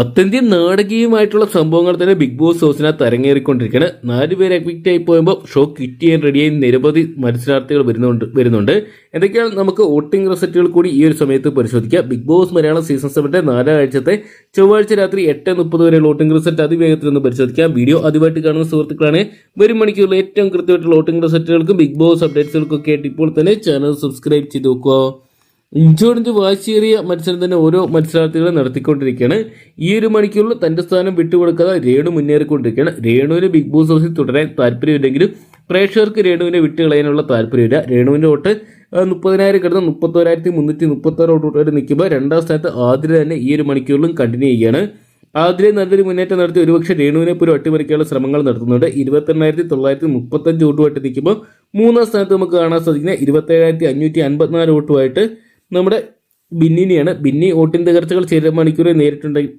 അത്യന്തം നാടകീയമായിട്ടുള്ള സംഭവങ്ങൾ തന്നെ ബിഗ് ബോസ് ഹൗസിനകത്ത് അരങ്ങേറിക്കൊണ്ടിരിക്കുകയാണ്. 4 പേര് എവിക്റ്റ് ആയി പോയുമ്പോൾ ഷോ ക്വിറ്റ് ചെയ്യാൻ റെഡിയായി നിരവധി മത്സരാർത്ഥികൾ വരുന്നുണ്ട്. എന്തൊക്കെയാണ് നമുക്ക് വോട്ടിംഗ് റിസൾട്ടുകൾ കൂടി ഈ ഒരു സമയത്ത് പരിശോധിക്കാം. ബിഗ് ബോസ് മലയാളം സീസൺ 7 4 ആഴ്ചത്തെ ചൊവ്വാഴ്ച രാത്രി 8:30 വരെ വോട്ടിംഗ് റിസൾട്ട് അതിവേഗത്തിൽ ഒന്ന് പരിശോധിക്കാം. വീഡിയോ ആദ്യമായിട്ട് കാണുന്ന സുഹൃത്തുക്കളാണ് വരും മണിക്കൂറിൽ ഏറ്റവും കൃത്യമായിട്ടുള്ള വോട്ടിംഗ് റിസൾട്ടുകൾക്കും ബിഗ് ബോസ് അപ്ഡേറ്റ്സുകൾക്കും ഒക്കെ ആയിട്ട് ഇപ്പോൾ തന്നെ ചാനൽ സബ്സ്ക്രൈബ് ചെയ്ത് നോക്കുക. ഇഞ്ചോടിഞ്ച് വാശിയേറിയ മത്സരം തന്നെ ഓരോ മത്സരാർത്ഥികളെ നടത്തിക്കൊണ്ടിരിക്കുകയാണ്. ഈ ഒരു മണിക്കൂറിൽ തന്റെ സ്ഥാനം വിട്ടുകൊടുക്കാതെ രേണു മുന്നേറിക്കൊണ്ടിരിക്കുകയാണ്. രേണുവിന് ബിഗ് ബോസ് ഹൗസിൽ തുടരാൻ താല്പര്യമില്ലെങ്കിലും പ്രേക്ഷകർക്ക് രേണുവിനെ വിട്ടുകളയാനുള്ള താല്പര്യമില്ല. രേണുവിന്റെ വോട്ട് 30,000 കിടന്ന് 31,336 വോട്ട് വരെ നിൽക്കുമ്പോൾ രണ്ടാം സ്ഥാനത്ത് ആതിര തന്നെ ഈ ഒരു മണിക്കൂറിലും കണ്ടിന്യൂ ചെയ്യുകയാണ്. ആതിരെ നല്ലൊരു മുന്നേറ്റം നടത്തി ഒരുപക്ഷെ രേണുവിനെ പോലും അട്ടിമറിക്കാനുള്ള ശ്രമങ്ങൾ നടത്തുന്നുണ്ട്. 28,935 വോട്ടുമായിട്ട് നിൽക്കുമ്പോൾ മൂന്നാം സ്ഥാനത്ത് നമുക്ക് കാണാൻ സാധിക്കുന്ന 27,554 വോട്ടുമായിട്ട് നമ്മുടെ ബിന്നിനെയാണ്. ബിന്നി വോട്ടിംഗ് തകർച്ചകൾ ചില മണിക്കൂറിൽ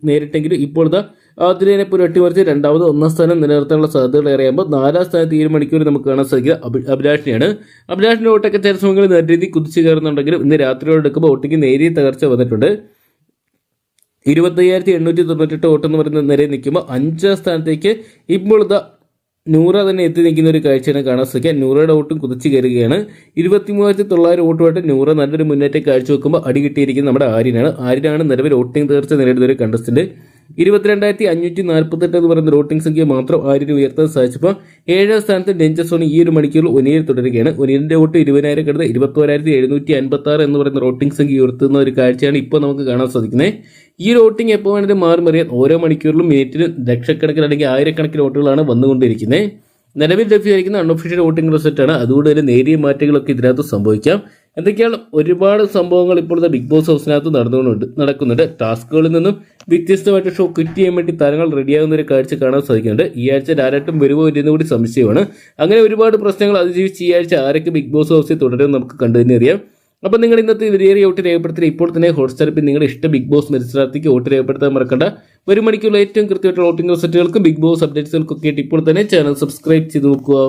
നേരിട്ടെങ്കിലും ഇപ്പോഴത്തെ ആതിരേനെ പോലും അട്ടിമറിച്ച് രണ്ടാമത് ഒന്നാം സ്ഥാനം നിലനിർത്താനുള്ള സാധ്യതകൾ ഏറെയാകുമ്പോൾ നാലാം സ്ഥാനത്ത് ഈ ഒരു മണിക്കൂറിൽ നമുക്ക് കാണാൻ സാധിക്കുക അഭിലാഷിനെയാണ്. അഭിലാഷിന്റെ വോട്ടൊക്കെ ചില സമയങ്ങളിൽ നല്ല രീതിയിൽ കുതിച്ചു കയറുന്നുണ്ടെങ്കിലും ഇന്ന് രാത്രിയോട് എടുക്കുമ്പോൾ വോട്ടിംഗ് നേരിയ തകർച്ച വന്നിട്ടുണ്ട്. 25,898 വോട്ട് എന്ന് പറയുന്ന നിലയിൽ നിൽക്കുമ്പോൾ 5ാം സ്ഥാനത്തേക്ക് ഇപ്പോൾ നൂറ തന്നെ എത്തി നിൽക്കുന്ന ഒരു കാഴ്ചയാണ് കാണാൻ സാധിക്കുക. നൂറയുടെ വോട്ടും കുതിച്ചു കയറുകയാണ്. 23,900 വോട്ടുമായിട്ട് നൂറ നല്ലൊരു മുന്നേറ്റം കാഴ്ചവെക്കുമ്പോൾ അടി കിട്ടിയിരിക്കുന്നത് നമ്മുടെ ആര്യനാണ് നിലവിൽ വോട്ടിംഗ് തകർച്ച നേരിടുന്ന ഒരു കണ്ടസ്റ്റന്റ്. 22,548 എന്ന് പറയുന്ന വോട്ടിംഗ് സംഖ്യ മാത്രം ആര്യന് ഉയർത്താൻ സാധിച്ചപ്പോൾ 7ാം സ്ഥാനത്ത് ഡേഞ്ചർ സോൺ ഈ ഒരു മണിക്കൂറിൽ ഒനിയിൽ തുടരുകയാണ്. ഒനിയലിന്റെ വോട്ട് 20,000 കിടന്ന് 21,756 എന്ന് പറയുന്ന വോട്ടിംഗ് സംഖ്യ ഉയർത്തുന്ന ഒരു കാഴ്ചയാണ് ഇപ്പോൾ നമുക്ക് കാണാൻ സാധിക്കുന്നത്. ഈ ഒരു വോട്ടിംഗ് എപ്പോൾ വേണമെങ്കിലും മാറിമറിയാൻ ഓരോ മണിക്കൂറിലും മിനിറ്റിന് ലക്ഷക്കണക്കിന് അല്ലെങ്കിൽ ആയിരക്കണക്കിന് വോട്ടുകളാണ് വന്നുകൊണ്ടിരിക്കുന്നത്. നിലവിൽ ലഭ്യമായിരിക്കുന്ന അൺഒഫീഷ്യൽ വോട്ടിംഗ് റിസൾട്ടാണ്. അതുകൊണ്ട് തന്നെ നേരിയ മാറ്റങ്ങളൊക്കെ ഇതിനകത്ത് സംഭവിക്കാം. എന്തൊക്കെയാണ് ഒരുപാട് സംഭവങ്ങൾ ഇപ്പോഴത്തെ ബിഗ് ബോസ് ഹൗസിനകത്ത് നടക്കുന്നുണ്ട്. ടാസ്കുകളിൽ നിന്നും വ്യത്യസ്തമായിട്ട് ഷോ ക്വിറ്റ് ചെയ്യാൻ വേണ്ടി താരങ്ങൾ റെഡിയാകുന്ന ഒരു കാഴ്ച കാണാൻ സാധിക്കുന്നുണ്ട്. ഈ ആഴ്ച ആരായിട്ടും വരുമോ ഇല്ലെന്ന് കൂടി സംശയമാണ്. അങ്ങനെ ഒരുപാട് പ്രശ്നങ്ങൾ അതിജീവിച്ച് ഈ ആഴ്ച ആരൊക്കെ ബിഗ് ബോസ് ഹൗസിൽ തുടരും നമുക്ക് കണ്ടു തന്നെ അറിയാം. അപ്പോൾ നിങ്ങൾ ഇന്നത്തെ വിലയേറിയ വോട്ട് രേഖപ്പെടുത്തി ഇപ്പോൾ തന്നെ ഹോട്ട്സ്റ്റാറിൽ നിങ്ങളുടെ ഇഷ്ട ബിഗ് ബോസ് മത്സരാർത്ഥിക്ക് വോട്ട് രേഖപ്പെടുത്താൻ മറക്കണ്ട. വരും മണിക്കുള്ള ഏറ്റവും കൃത്യമായിട്ടുള്ള വോട്ടിംഗ് റിസൾട്ടുകൾക്കും ബിഗ് ബോസ് അപ്ഡേറ്റ്സുകൾക്കൊക്കെ ആയിട്ട് ഇപ്പോൾ തന്നെ ചാനൽ സബ്സ്ക്രൈബ് ചെയ്ത് നോക്കുക.